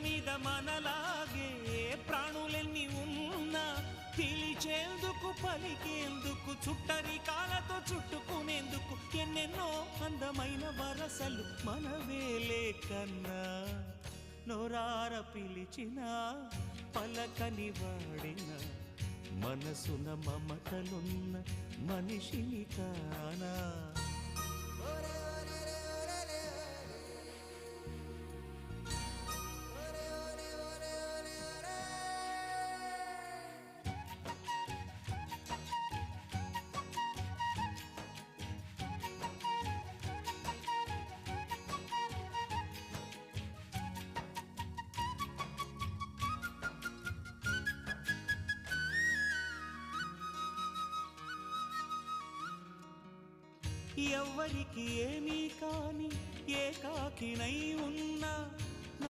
మీద మనలాగే ప్రాణులెన్ని ఉన్నా పిలిచేందుకు పలికేందుకు చుట్టరికాలతో చుట్టుకునేందుకు ఎన్నెన్నో అందమైన వరసలు మనవేలే కన్నా నోరార పిలిచిన పలకని వాడిన మనసున మమతలున్న మనిషిని కానా ఎవ్వరికి ఏమీ కాని ఏకాకినై ఉన్నా